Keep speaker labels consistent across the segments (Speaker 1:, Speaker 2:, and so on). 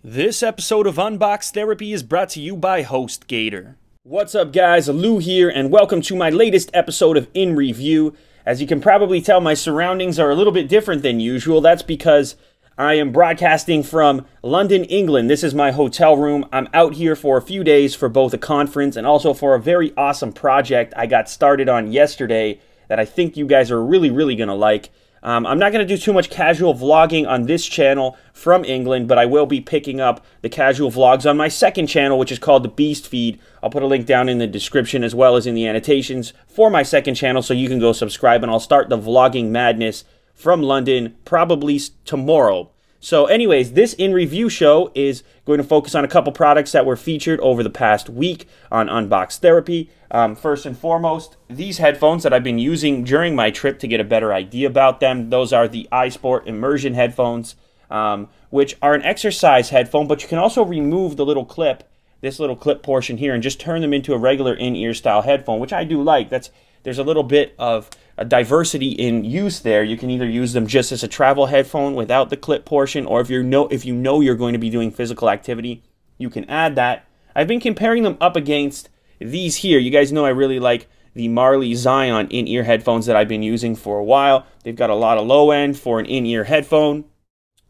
Speaker 1: This episode of Unbox Therapy is brought to you by HostGator. What's up guys, Lou here and welcome to my latest episode of In Review. As you can probably tell, my surroundings are a little bit different than usual. That's because I am broadcasting from London, England. This is my hotel room. I'm out here for a few days for both a conference and also for a very awesome project I got started on yesterday that I think you guys are really going to like. I'm not going to do too much casual vlogging on this channel from England, but I will be picking up the casual vlogs on my second channel, which is called the Beast Feed. I'll put a link down in the description as well as in the annotations for my second channel, so you can go subscribe, and I'll start the vlogging madness from London probably tomorrow. So anyways, this In Review show is going to focus on a couple products that were featured over the past week on Unbox Therapy. First and foremost, these headphones that I've been using during my trip to get a better idea about them. Those are the iSport Immersion headphones, which are an exercise headphone, but you can also remove the little clip, this little clip portion here, and just turn them into a regular in-ear style headphone, which I do like. There's a little bit of a diversity in use there. You can either use them just as a travel headphone without the clip portion, or if you know you're going to be doing physical activity, you can add that. I've been comparing them up against these here. You guys know I really like the Marley Zion in-ear headphones that I've been using for a while. They've got a lot of low end for an in-ear headphone.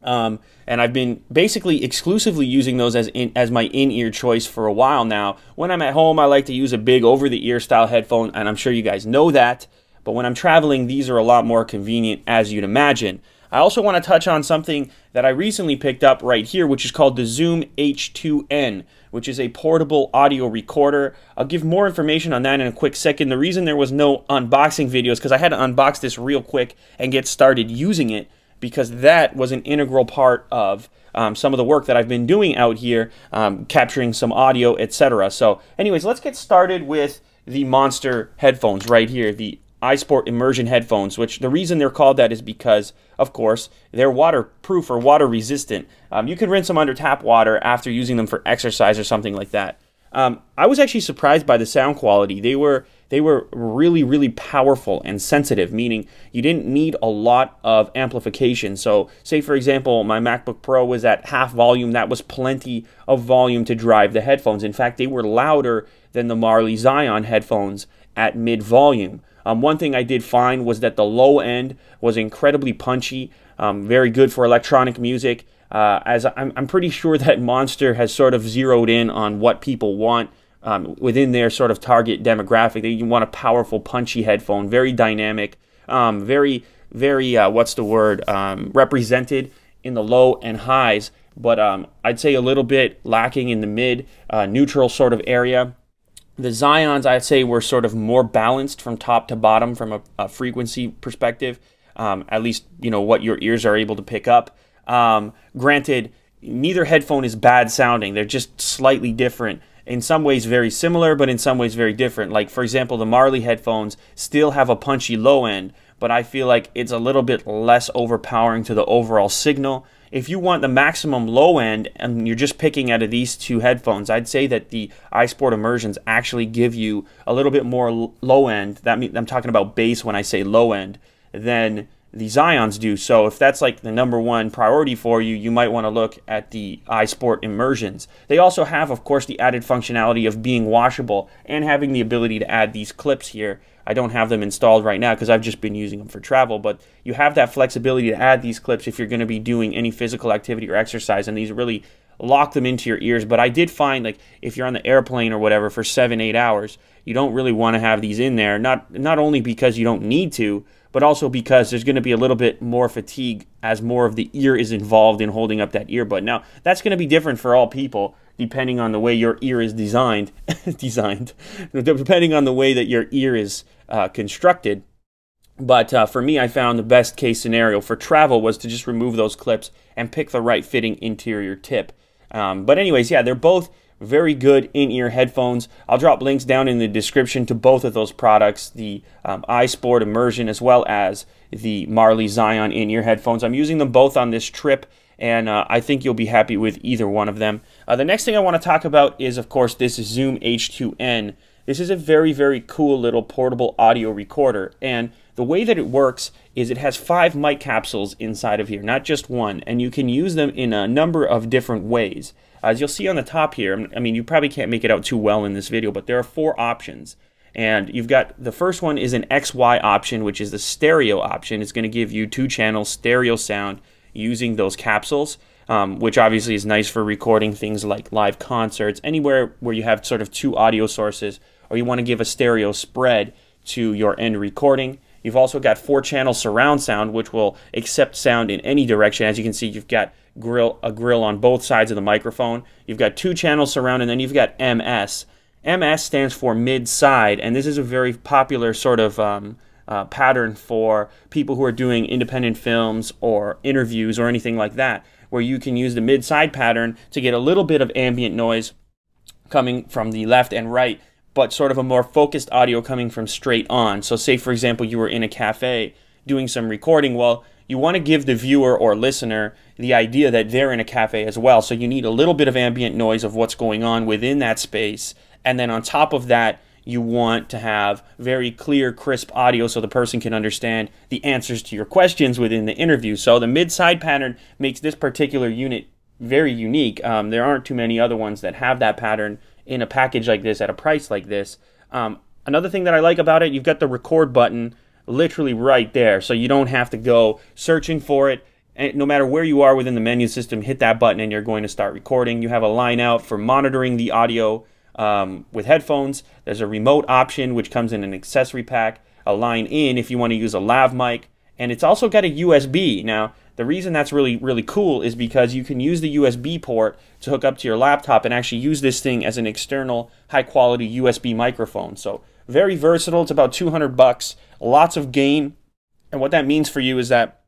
Speaker 1: And I've been basically exclusively using those as my in-ear choice for a while now. When I'm at home, I like to use a big over-the-ear style headphone, and I'm sure you guys know that. But when I'm traveling, these are a lot more convenient, as you'd imagine. I also want to touch on something that I recently picked up right here, which is called the Zoom H2n, which is a portable audio recorder. I'll give more information on that in a quick second. The reason there was no unboxing video is because I had to unbox this real quick and get started using it, because that was an integral part of some of the work that I've been doing out here, capturing some audio, etc. So anyways, let's get started with the monster headphones right here, the iSport Immersion headphones, which the reason they're called that is because, of course, they're waterproof or water resistant. You can rinse them under tap water after using them for exercise or something like that. I was actually surprised by the sound quality. They were really powerful and sensitive, meaning you didn't need a lot of amplification. So say for example, my MacBook Pro was at half volume. That was plenty of volume to drive the headphones. In fact, they were louder than the Marley Zion headphones at mid volume. One thing I did find was that the low end was incredibly punchy, very good for electronic music. As I'm pretty sure that Monster has sort of zeroed in on what people want within their sort of target demographic. They want a powerful, punchy headphone, very dynamic, very what's the word, represented in the low and highs, but I'd say a little bit lacking in the mid, neutral sort of area. The Zions, I'd say, were sort of more balanced from top to bottom from a frequency perspective, at least, you know, what your ears are able to pick up. Granted, neither headphone is bad sounding. They're just slightly different. In some ways very similar, but in some ways very different. Like, for example, the Marley headphones still have a punchy low end, but I feel like it's a little bit less overpowering to the overall signal. If you want the maximum low end and you're just picking out of these two headphones, I'd say that the iSport Immersions actually give you a little bit more low end. That means I'm talking about bass when I say low end, than the Zions do. So if that's like the #1 priority for you, you might want to look at the iSport Immersions. They also have, of course, the added functionality of being washable and having the ability to add these clips here. I don't have them installed right now because I've just been using them for travel, but you have that flexibility to add these clips if you're going to be doing any physical activity or exercise, and these really lock them into your ears. But I did find, like, if you're on the airplane or whatever for 7-8 hours, you don't really want to have these in there, not only because you don't need to, but also because there's going to be a little bit more fatigue as more of the ear is involved in holding up that earbud. Now, that's going to be different for all people, depending on the way your ear is designed, depending on the way that your ear is constructed. But for me, I found the best case scenario for travel was to just remove those clips and pick the right fitting interior tip. But anyways, yeah, they're both very good in-ear headphones. I'll drop links down in the description to both of those products, the iSport Immersion as well as the Marley Zion in-ear headphones. I'm using them both on this trip, and I think you'll be happy with either one of them. The next thing I want to talk about is, of course, this Zoom H2n. This is a very cool little portable audio recorder, and the way that it works is it has 5 mic capsules inside of here, not just one, and you can use them in a number of different ways. As you'll see on the top here, I mean, you probably can't make it out too well in this video, but there are 4 options. And you've got, the first one is an XY option, which is the stereo option. It's going to give you 2 channels stereo sound using those capsules, which obviously is nice for recording things like live concerts, anywhere where you have sort of 2 audio sources, or you want to give a stereo spread to your end recording. You've also got 4-channel surround sound, which will accept sound in any direction. As you can see, you've got a grill on both sides of the microphone. You've got 2-channel surround, and then you've got MS. MS stands for mid-side, and this is a very popular sort of pattern for people who are doing independent films or interviews or anything like that, where you can use the mid-side pattern to get a little bit of ambient noise coming from the left and right, but sort of a more focused audio coming from straight on. So say, for example, you were in a cafe doing some recording. Well, you want to give the viewer or listener the idea that they're in a cafe as well. So you need a little bit of ambient noise of what's going on within that space. And then on top of that, you want to have very clear, crisp audio so the person can understand the answers to your questions within the interview. So the mid-side pattern makes this particular unit very unique. There aren't too many other ones that have that pattern in a package like this at a price like this. Another thing that I like about it, you've got the record button literally right there, so you don't have to go searching for it. And no matter where you are within the menu system, hit that button and you're going to start recording. You have a line out for monitoring the audio with headphones. There's a remote option which comes in an accessory pack, a line in if you want to use a lav mic, and it's also got a USB. Now, the reason that's really cool is because you can use the USB port to hook up to your laptop and actually use this thing as an external high-quality USB microphone. So very versatile. It's about $200, lots of gain, and what that means for you is that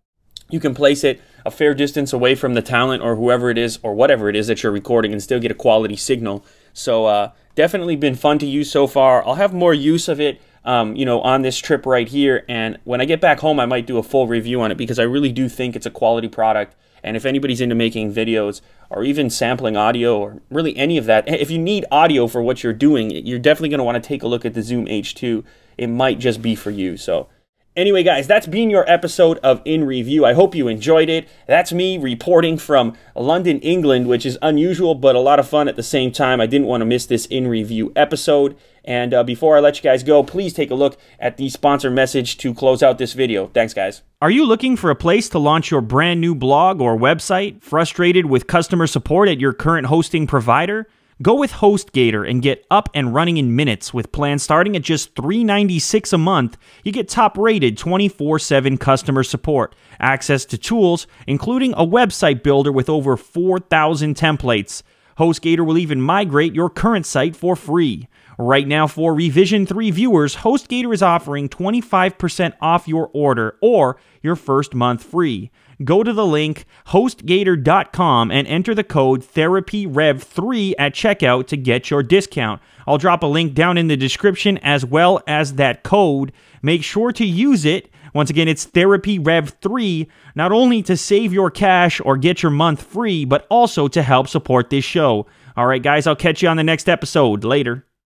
Speaker 1: you can place it a fair distance away from the talent or whoever it is or whatever it is that you're recording and still get a quality signal. So definitely been fun to use so far. I'll have more use of it you know, on this trip right here, and when I get back home I might do a full review on it because I really do think it's a quality product. And if anybody's into making videos or even sampling audio or really any of that, if you need audio for what you're doing, you're definitely going to want to take a look at the Zoom H2. It might just be for you. So anyway, guys, that's been your episode of In Review. I hope you enjoyed it. That's me reporting from London, England, which is unusual but a lot of fun at the same time. I didn't want to miss this In Review episode. And before I let you guys go, please take a look at the sponsor message to close out this video. Thanks, guys.
Speaker 2: Are you looking for a place to launch your brand new blog or website? Frustrated with customer support at your current hosting provider? Go with HostGator and get up and running in minutes. With plans starting at just $3.96 a month, you get top-rated 24/7 customer support, access to tools, including a website builder with over 4,000 templates. HostGator will even migrate your current site for free. Right now, for Revision 3 viewers, HostGator is offering 25% off your order or your first month free. Go to the link hostgator.com and enter the code TherapyRev3 at checkout to get your discount. I'll drop a link down in the description as well as that code. Make sure to use it. Once again, it's TherapyRev3, not only to save your cash or get your month free, but also to help support this show. All right, guys, I'll catch you on the next episode. Later.